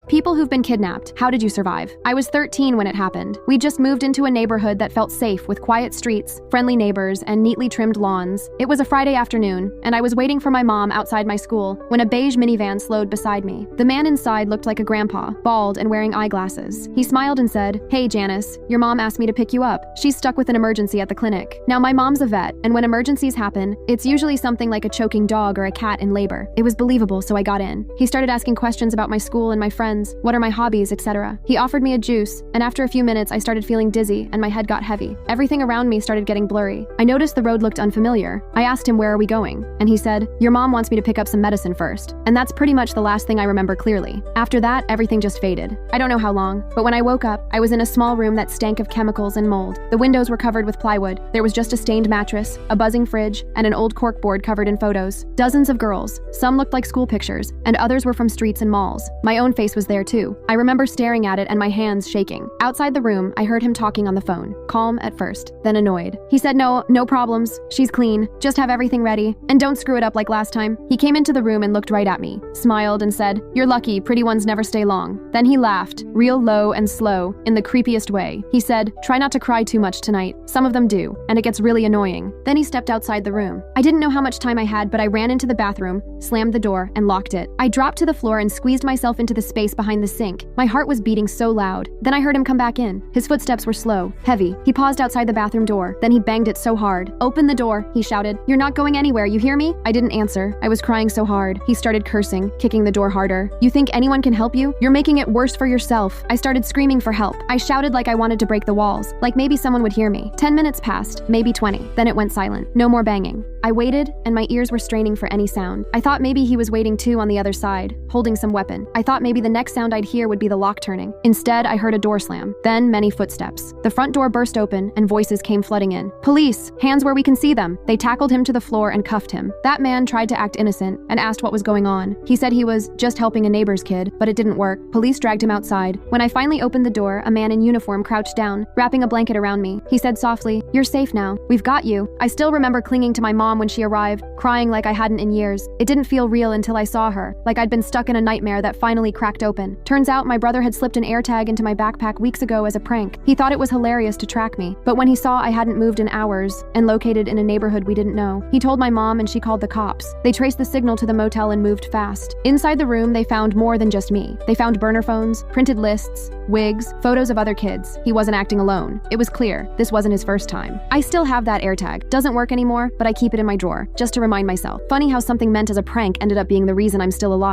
People who've been kidnapped, how did you survive? I was 13 when it happened. We just moved into a neighborhood that felt safe with quiet streets, friendly neighbors, and neatly trimmed lawns. It was a Friday afternoon, and I was waiting for my mom outside my school when a beige minivan slowed beside me. The man inside looked like a grandpa, bald and wearing eyeglasses. He smiled and said, "Hey Janice, your mom asked me to pick you up. She's stuck with an emergency at the clinic." Now my mom's a vet, and when emergencies happen, it's usually something like a choking dog or a cat in labor. It was believable, so I got in. He started asking questions about my school and my friends. What are my hobbies, etc. He offered me a juice, and after a few minutes I started feeling dizzy and my head got heavy. Everything around me started getting blurry. I noticed the road looked unfamiliar. I asked him, "Where are we going?" And he said, "Your mom wants me to pick up some medicine first." And that's pretty much the last thing I remember clearly. After that, everything just faded. I don't know how long, but when I woke up, I was in a small room that stank of chemicals and mold. The windows were covered with plywood. There was just a stained mattress, a buzzing fridge, and an old corkboard covered in photos. Dozens of girls. Some looked like school pictures, and others were from streets and malls. My own face was there too. I remember staring at it and my hands shaking. Outside the room, I heard him talking on the phone, calm at first, then annoyed. He said, no problems. She's clean. Just have everything ready. And don't screw it up like last time." He came into the room and looked right at me, smiled and said, "You're lucky, pretty ones never stay long." Then he laughed, real low and slow, in the creepiest way. He said, "Try not to cry too much tonight. Some of them do, and it gets really annoying." Then he stepped outside the room. I didn't know how much time I had, but I ran into the bathroom, slammed the door, and locked it. I dropped to the floor and squeezed myself into the space behind the sink. My heart was beating so loud. Then I heard him come back in. His footsteps were slow, heavy. He paused outside the bathroom door. Then he banged it so hard. "Open the door," he shouted. "You're not going anywhere, you hear me?" I didn't answer. I was crying so hard. He started cursing, kicking the door harder. "You think anyone can help you? You're making it worse for yourself." I started screaming for help. I shouted like I wanted to break the walls, like maybe someone would hear me. 10 minutes passed, maybe 20. Then it went silent. No more banging. I waited, and my ears were straining for any sound. I thought maybe he was waiting too on the other side, holding some weapon. I thought maybe the next sound I'd hear would be the lock turning. Instead, I heard a door slam, then many footsteps. The front door burst open, and voices came flooding in. "Police! Hands where we can see them!" They tackled him to the floor and cuffed him. That man tried to act innocent and asked what was going on. He said he was just helping a neighbor's kid, but it didn't work. Police dragged him outside. When I finally opened the door, a man in uniform crouched down, wrapping a blanket around me. He said softly, "You're safe now. We've got you." I still remember clinging to my mom when she arrived, crying like I hadn't in years. It didn't feel real until I saw her, like I'd been stuck in a nightmare that finally cracked open. Turns out my brother had slipped an AirTag into my backpack weeks ago as a prank. He thought it was hilarious to track me, but when he saw I hadn't moved in hours and located in a neighborhood we didn't know, he told my mom and she called the cops. They traced the signal to the motel and moved fast. Inside the room, they found more than just me. They found burner phones, printed lists, wigs, photos of other kids. He wasn't acting alone. It was clear this wasn't his first time. I still have that AirTag. Doesn't work anymore, but I keep it in my drawer, just to remind myself. Funny how something meant as a prank ended up being the reason I'm still alive.